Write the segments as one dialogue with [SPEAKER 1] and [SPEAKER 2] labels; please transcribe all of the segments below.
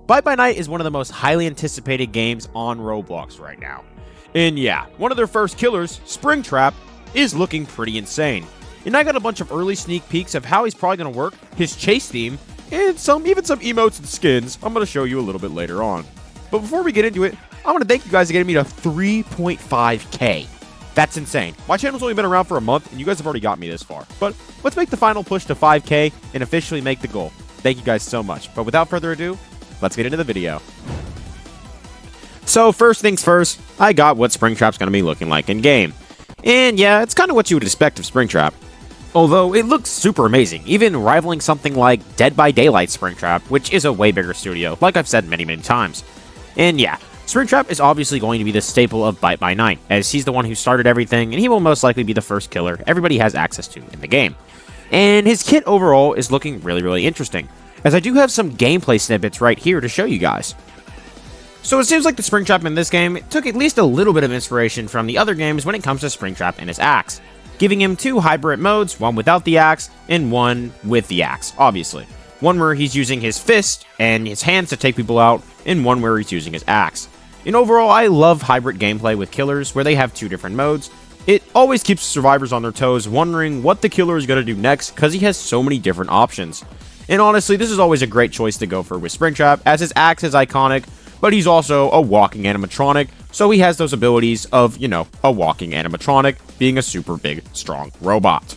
[SPEAKER 1] Bite by Night is one of the most highly anticipated games on Roblox right now. And yeah, one of their first killers, Springtrap, is looking pretty insane. And I got a bunch of early sneak peeks of how he's probably going to work, his chase theme, and even some emotes and skins I'm going to show you a little bit later on. But before we get into it, I want to thank you guys for getting me to 3.5k. That's insane. My channel's only been around for a month, and you guys have already got me this far. But let's make the final push to 5k and officially make the goal. Thank you guys so much. But without further ado, let's get into the video. So first things first, I got what Springtrap's going to be looking like in game. And yeah, it's kind of what you would expect of Springtrap. Although it looks super amazing, even rivaling something like Dead by Daylight Springtrap, which is a way bigger studio, like I've said many times. And yeah, Springtrap is obviously going to be the staple of Bite by Night, as he's the one who started everything, and he will most likely be the first killer everybody has access to in the game. And his kit overall is looking really interesting, as I do have some gameplay snippets right here to show you guys. So it seems like the Springtrap in this game took at least a little bit of inspiration from the other games when it comes to Springtrap and his axe, giving him two hybrid modes, one without the axe, and one with the axe, obviously. One where he's using his fist and his hands to take people out, and one where he's using his axe. And overall, I love hybrid gameplay with killers where they have two different modes. It always keeps survivors on their toes, wondering what the killer is going to do next, because he has so many different options. And honestly, this is always a great choice to go for with Springtrap, as his axe is iconic, but he's also a walking animatronic, so he has those abilities of, you know, a walking animatronic, being a super big, strong robot.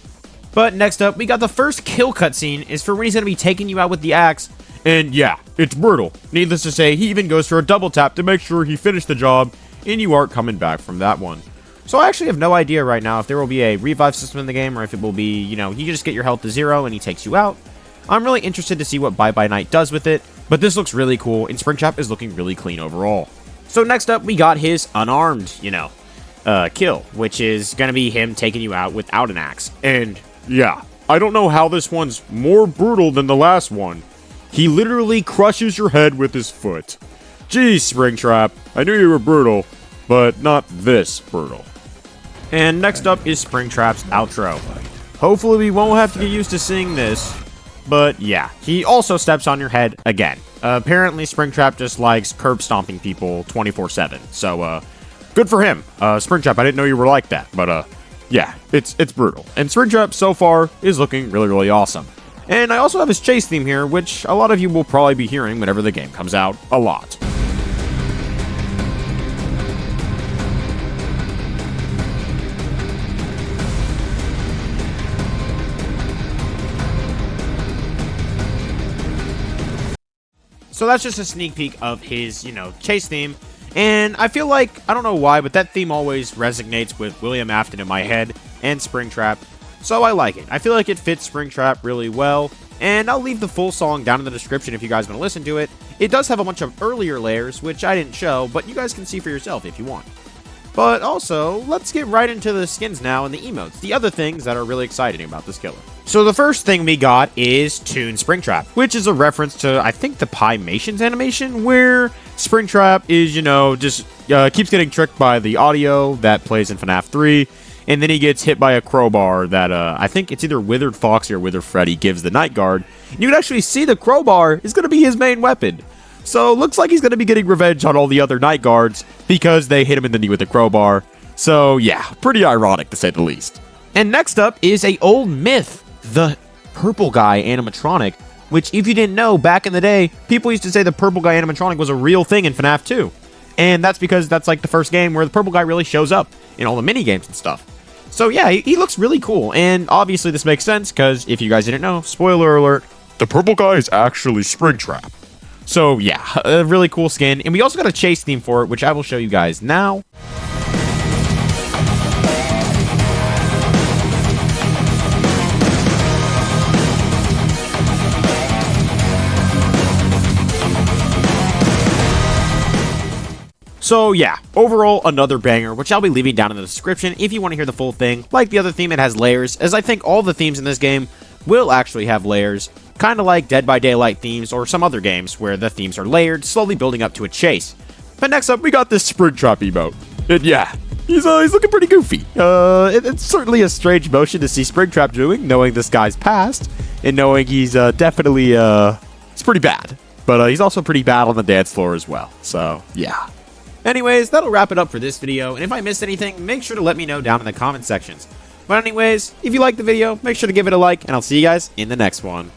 [SPEAKER 1] But next up, we got the first kill cutscene is for when he's going to be taking you out with the axe, and yeah, it's brutal. Needless to say, he even goes for a double tap to make sure he finished the job, and you aren't coming back from that one. So I actually have no idea right now if there will be a revive system in the game, or if it will be, you know, you just get your health to 0 and he takes you out. I'm really interested to see what Bite by Night does with it, but this looks really cool, and Springtrap is looking really clean overall. So next up, we got his unarmed, kill, which is going to be him taking you out without an axe. And yeah, I don't know how this one's more brutal than the last one. He literally crushes your head with his foot. Geez, Springtrap, I knew you were brutal, but not this brutal. And next up is Springtrap's outro. Hopefully we won't have to get used to seeing this. But yeah, he also steps on your head again. Apparently Springtrap just likes curb stomping people 24/7. So good for him. Springtrap, I didn't know you were like that, but yeah, it's brutal. And Springtrap so far is looking really awesome. And I also have his chase theme here, which a lot of you will probably be hearing whenever the game comes out a lot. So that's just a sneak peek of his, chase theme. And I feel like, I don't know why, but that theme always resonates with William Afton in my head and Springtrap. So I like it. I feel like it fits Springtrap really well. And I'll leave the full song down in the description if you guys want to listen to it. It does have a bunch of earlier layers, which I didn't show, but you guys can see for yourself if you want. But also, let's get right into the skins now and the emotes, the other things that are really exciting about this killer. So the first thing we got is Toon Springtrap, which is a reference to, I think, the Pimations animation, where Springtrap is, just keeps getting tricked by the audio that plays in FNAF 3, and then he gets hit by a crowbar that, I think it's either Withered Foxy or Withered Freddy gives the Night Guard. And you can actually see the crowbar is going to be his main weapon. So, looks like he's going to be getting revenge on all the other Night Guards because they hit him in the knee with a crowbar. So, yeah, pretty ironic to say the least. And next up is a old myth, the Purple Guy animatronic, which, if you didn't know, back in the day, people used to say the Purple Guy animatronic was a real thing in FNAF 2. And that's because that's like the first game where the Purple Guy really shows up in all the mini-games and stuff. So, yeah, he looks really cool. And obviously this makes sense because, if you guys didn't know, spoiler alert, the Purple Guy is actually Springtrap. So yeah, a really cool skin. And we also got a chase theme for it, which I will show you guys now. So yeah, overall another banger, which I'll be leaving down in the description if you want to hear the full thing. Like the other theme, it has layers, as I think all the themes in this game will actually have layers. Kind of like Dead by Daylight themes or some other games where the themes are layered, slowly building up to a chase. But next up, we got this Springtrap emote. And yeah, he's looking pretty goofy. It's certainly a strange motion to see Springtrap doing, knowing this guy's past, and knowing he's definitely, it's pretty bad. but he's also pretty bad on the dance floor as well. So, yeah. Anyways, that'll wrap it up for this video, and if I missed anything, make sure to let me know down in the comment sections. But anyways, if you liked the video, make sure to give it a like, and I'll see you guys in the next one.